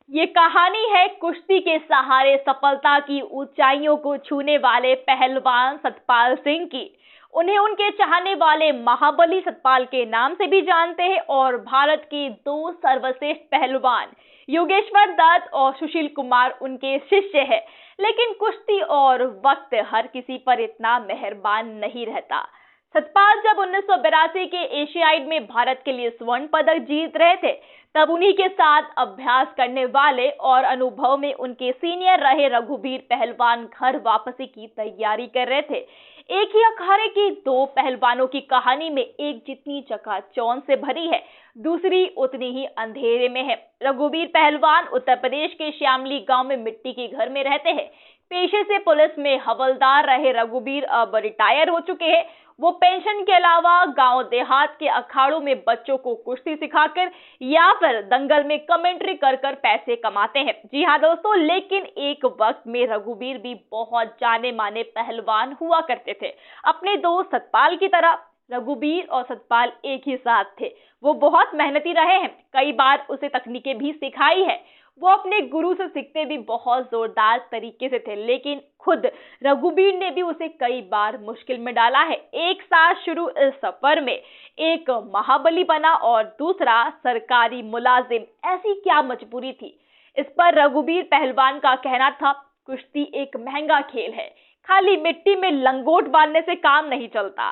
ये कहानी है कुश्ती के सहारे सफलता की ऊंचाइयों को छूने वाले पहलवान सतपाल सिंह की। उन्हें उनके चाहने वाले महाबली सतपाल के नाम से भी जानते हैं और भारत के दो सर्वश्रेष्ठ पहलवान योगेश्वर दत्त और सुशील कुमार उनके शिष्य हैं। लेकिन कुश्ती और वक्त हर किसी पर इतना मेहरबान नहीं रहता। सतपाल जब 1982 के एशियाड में भारत के लिए स्वर्ण पदक जीत रहे थे, तब उन्हीं के साथ अभ्यास करने वाले और अनुभव में उनके सीनियर रहे रघुवीर पहलवान घर वापसी की तैयारी कर रहे थे। एक ही अखाड़े की दो पहलवानों की कहानी में एक जितनी चकाचौंध से भरी है, दूसरी उतनी ही अंधेरे में है। रघुवीर पहलवान उत्तर प्रदेश के श्यामली गांव में मिट्टी के घर में रहते हैं। पेशे से पुलिस में हवलदार रहे रघुवीर अब रिटायर हो चुके हैं। वो पेंशन के अलावा गांव देहात के अखाड़ों में बच्चों को कुश्ती सिखाकर या फिर दंगल में कमेंट्री कर कर पैसे कमाते हैं। जी हाँ दोस्तों, लेकिन एक वक्त में रघुवीर भी बहुत जाने माने पहलवान हुआ करते थे। अपने दोस्त सतपाल की तरह रघुवीर और सतपाल एक ही साथ थे। वो बहुत मेहनती रहे हैं, कई बार उसे तकनीकें भी सिखाई है। वो अपने गुरु से सीखते भी बहुत जोरदार तरीके से थे, लेकिन खुद रघुवीर ने भी उसे कई बार मुश्किल में डाला है। एक साथ शुरू इस सफर में एक महाबली बना और दूसरा सरकारी मुलाजिम, ऐसी क्या मजबूरी थी? इस पर रघुवीर पहलवान का कहना था, कुश्ती एक महंगा खेल है, खाली मिट्टी में लंगोट बांधने से काम नहीं चलता,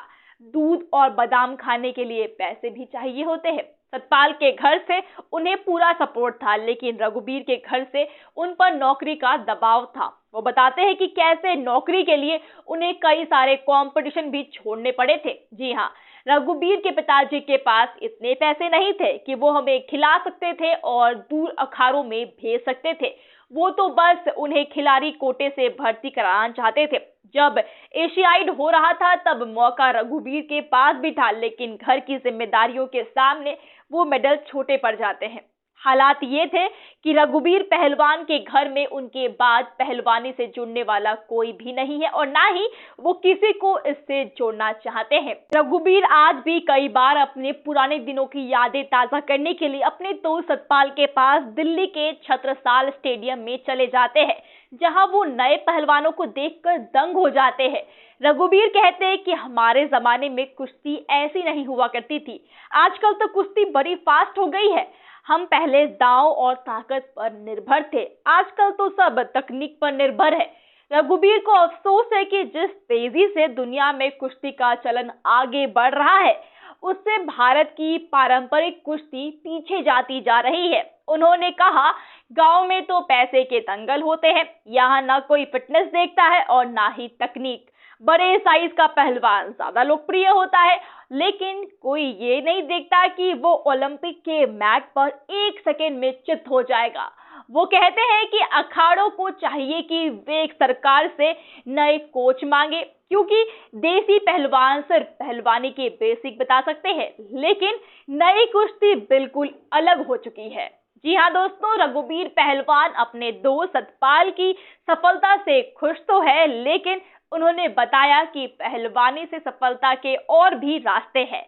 दूध और बादाम खाने के लिए पैसे भी चाहिए होते हैं। सतपाल के घर से उन्हें पूरा सपोर्ट था, लेकिन रघुवीर के घर से उन पर नौकरी का दबाव था। वो बताते हैं कि कैसे नौकरी के लिए उन्हें कई सारे कंपटीशन भी छोड़ने पड़े थे। जी हाँ, रघुवीर के पिताजी के पास इतने पैसे नहीं थे कि वो हमें खिला सकते थे और दूर अखाड़ों में भेज सकते थे। वो तो बस उन्हें खिलाड़ी कोटे से भर्ती कराना चाहते थे। जब एशियाड हो रहा था तब मौका रघुवीर के पास भी था, लेकिन घर की जिम्मेदारियों के सामने वो मेडल छोटे पड़ जाते हैं। हालात ये थे कि रघुवीर पहलवान के घर में उनके बाद पहलवानी से जुड़ने वाला कोई भी नहीं है और ना ही वो किसी को इससे जोड़ना चाहते हैं। रघुवीर आज भी कई बार अपने पुराने दिनों की यादें ताजा करने के लिए अपने दोस्त सतपाल के पास दिल्ली के छत्रसाल स्टेडियम में चले जाते हैं, जहां वो नए पहलवानों को देखकर दंग हो जाते हैं। रघुवीर कहते हैं कि हमारे जमाने में कुश्ती ऐसी नहीं हुआ करती थी, आजकल तो कुश्ती बड़ी फास्ट हो गई है। हम पहले दांव और ताकत पर निर्भर थे, आजकल तो सब तकनीक पर निर्भर है। रघुवीर को अफसोस है कि जिस तेजी से दुनिया में कुश्ती का चलन आगे बढ़ रहा है, उससे भारत की पारंपरिक कुश्ती पीछे जाती जा रही है। उन्होंने कहा, गांव में तो पैसे के दंगल होते हैं, यहाँ ना कोई फिटनेस देखता है और ना ही तकनीक। बड़े साइज का पहलवान ज्यादा लोकप्रिय होता है, लेकिन कोई ये नहीं देखता कि वो ओलंपिक के मैट पर एक सेकेंड में चित हो जाएगा। वो कहते हैं कि अखाड़ों को चाहिए कि वे एक सरकार से नए कोच मांगे, क्योंकि देसी पहलवान सिर्फ पहलवानी के बेसिक बता सकते हैं, लेकिन नई कुश्ती बिल्कुल अलग हो चुकी है। जी हाँ दोस्तों, रघुवीर पहलवान अपने दोस्त सतपाल की सफलता से खुश तो है, लेकिन उन्होंने बताया कि पहलवानी से सफलता के और भी रास्ते हैं।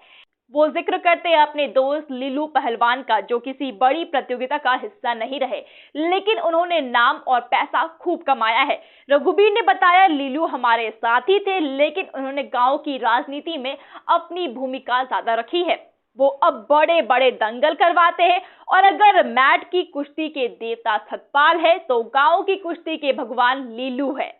वो जिक्र करते हैं अपने दोस्त लीलू पहलवान का, जो किसी बड़ी प्रतियोगिता का हिस्सा नहीं रहे, लेकिन उन्होंने नाम और पैसा खूब कमाया है। रघुवीर ने बताया, लीलू हमारे साथी थे, लेकिन उन्होंने गांव की राजनीति में अपनी भूमिका ज्यादा रखी है। वो अब बड़े बड़े दंगल करवाते हैं और अगर मैट की कुश्ती के देवता सतपाल है तो गांव की कुश्ती के भगवान लीलू है।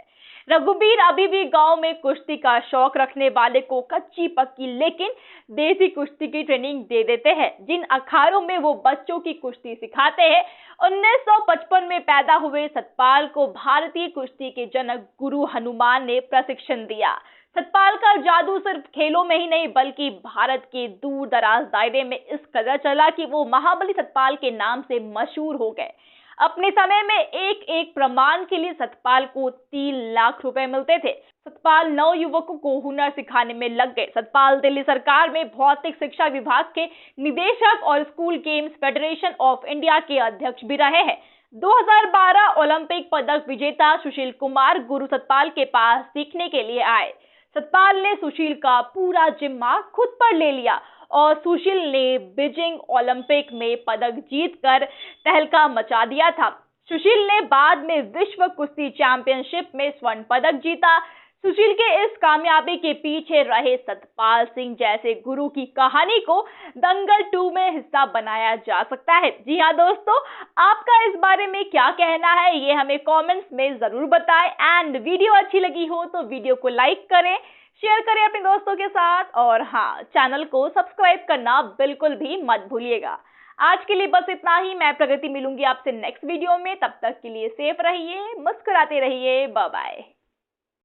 रघुवीर अभी भी गांव में कुश्ती का शौक रखने वाले को कच्ची पक्की लेकिन देसी कुश्ती की ट्रेनिंग दे देते हैं, जिन अखाड़ों में वो बच्चों की कुश्ती सिखाते हैं। 1955 में पैदा हुए सतपाल को भारतीय कुश्ती के जनक गुरु हनुमान ने प्रशिक्षण दिया। सतपाल का जादू सिर्फ खेलों में ही नहीं बल्कि भारत के दूर दराज दायरे में इस कदर चला कि वो महाबली सतपाल के नाम से मशहूर हो गए। अपने समय में एक एक प्रमाण के लिए सतपाल को 3 लाख रुपए मिलते थे। सतपाल 9 युवकों को हुनर सिखाने में लग गए। सतपाल दिल्ली सरकार में भौतिक शिक्षा विभाग के निदेशक और school games federation of India के अध्यक्ष भी रहे हैं। 2012 ओलंपिक पदक विजेता सुशील कुमार गुरु सतपाल के पास सीखने के लिए आए। सतपाल ने सुशील का पूरा जिम्मा खुद पर ले लिया और सुशील ने बीजिंग ओलंपिक में पदक जीतकर तहलका मचा दिया था। सुशील ने बाद में विश्व कुश्ती चैंपियनशिप में स्वर्ण पदक जीता। सुशील के इस कामयाबी के पीछे रहे सतपाल सिंह जैसे गुरु की कहानी को दंगल 2 में हिस्सा बनाया जा सकता है। जी हाँ दोस्तों, आपका इस बारे में क्या कहना है ये हमें कमेंट्स में जरूर बताएं। एंड वीडियो अच्छी लगी हो तो वीडियो को लाइक करें, शेयर करें अपने दोस्तों के साथ, और हाँ, चैनल को सब्सक्राइब करना बिल्कुल भी मत भूलिएगा। आज के लिए बस इतना ही। मैं प्रगति मिलूंगी आपसे नेक्स्ट वीडियो में। तब तक के लिए सेफ रहिए, मुस्कुराते रहिए। Bye bye.